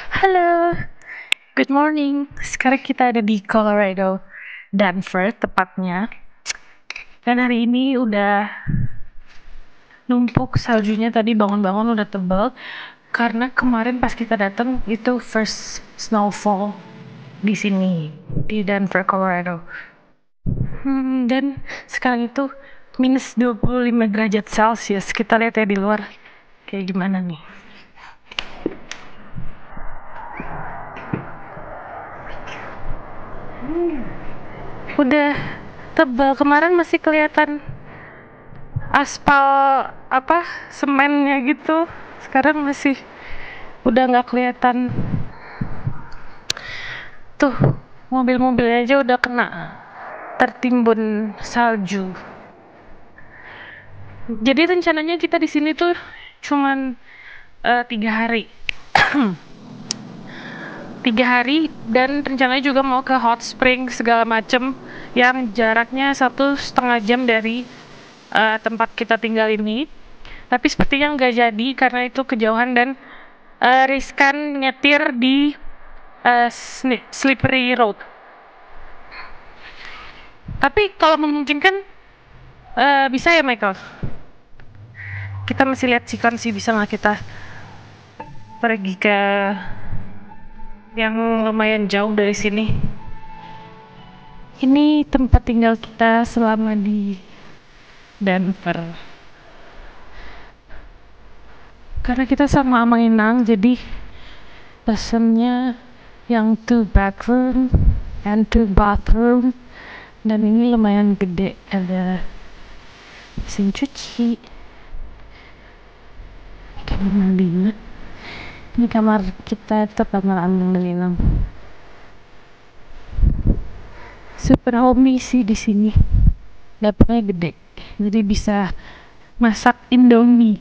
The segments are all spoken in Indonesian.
Halo, good morning. Sekarang kita ada di Colorado, Denver tepatnya. Dan hari ini udah numpuk saljunya, tadi bangun-bangun udah tebal. Karena kemarin pas kita datang itu first snowfall di sini, di Denver, Colorado. Dan sekarang itu minus 25 derajat Celcius. Kita lihat ya di luar kayak gimana nih. Udah tebal, kemarin masih kelihatan aspal semennya gitu, sekarang masih udah nggak kelihatan. Tuh, mobil-mobilnya aja udah kena tertimbun salju. Jadi rencananya kita di sini tuh cuman 3 hari. 3 hari, dan rencananya juga mau ke hot spring segala macem yang jaraknya 1,5 jam dari tempat kita tinggal ini. Tapi sepertinya nggak jadi karena itu kejauhan dan riskan nyetir di slippery road. Tapi kalau memungkinkan bisa ya Michael. Kita masih lihat sih bisa nggak kita pergi ke yang lumayan jauh dari sini. Ini tempat tinggal kita selama di Denver. Karena kita sama Amang Inang, jadi pesennya yang 2 bedroom and 2 bathroom, dan ini lumayan gede, ada mesin cuci, kamar mandi. Ini kamar kita, itu kamar Amang dan Inang. Super homey sih di sini, dapurnya gede, jadi bisa masak Indomie.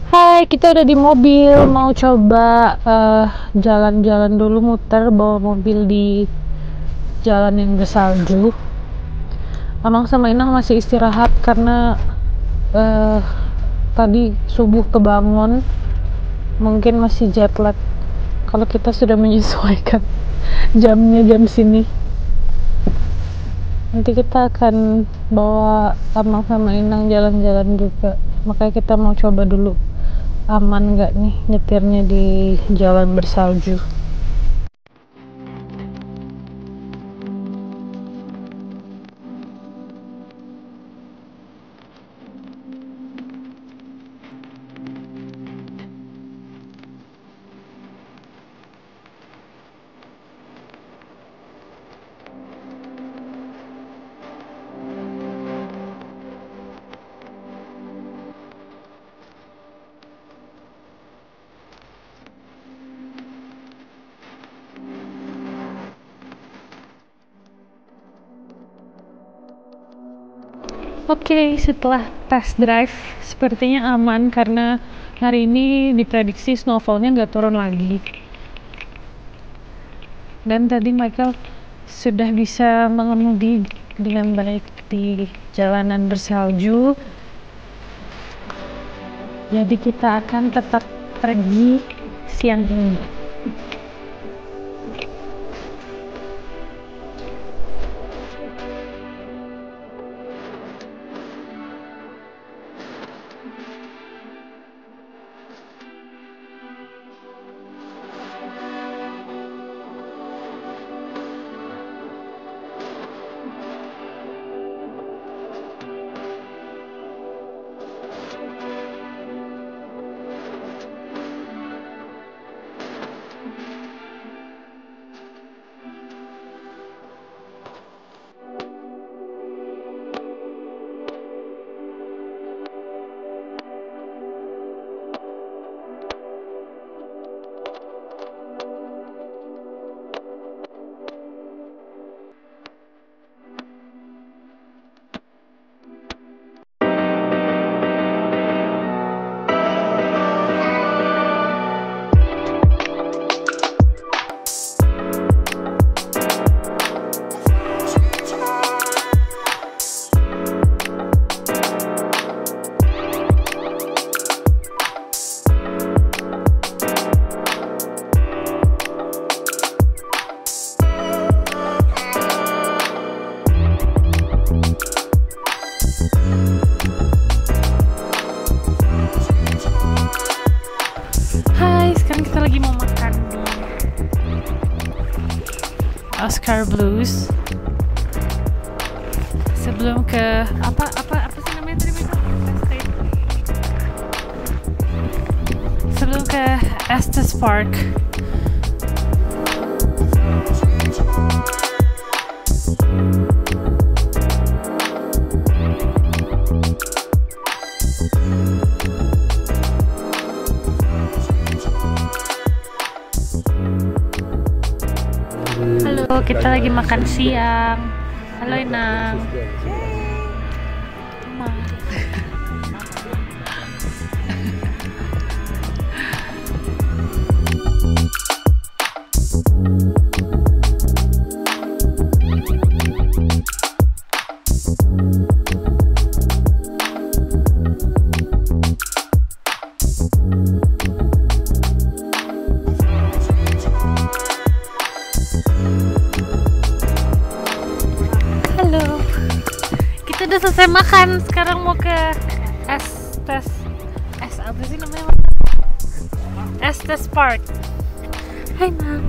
Hai, kita udah di mobil, mau coba jalan-jalan dulu, muter bawa mobil di jalan yang bersalju. Amang sama Inang masih istirahat karena tadi subuh kebangun, mungkin masih jet lag. Kalau kita sudah menyesuaikan jamnya jam sini. Nanti kita akan bawa Amang sama Inang jalan-jalan juga, makanya kita mau coba dulu aman nggak nih nyetirnya di jalan bersalju. Oke, setelah test drive sepertinya aman karena hari ini diprediksi snowfallnya nggak turun lagi. Dan tadi Michael sudah bisa mengemudi dengan baik di jalanan bersalju. Jadi kita akan tetap pergi siang ini. Oscar Blues. Sebelum ke apa sih namanya tadi Michael? Sebelum ke Estes Park. Halo, kita lagi makan siang. Halo Inang. Halo, kita udah selesai makan. Sekarang mau ke Estes apa sih namanya? Estes Park. Hai Nam.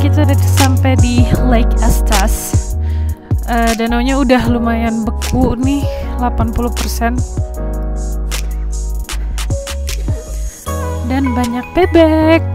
Kita udah sampai di Lake Estes. Danaunya udah lumayan beku nih, 80%. Dan banyak bebek.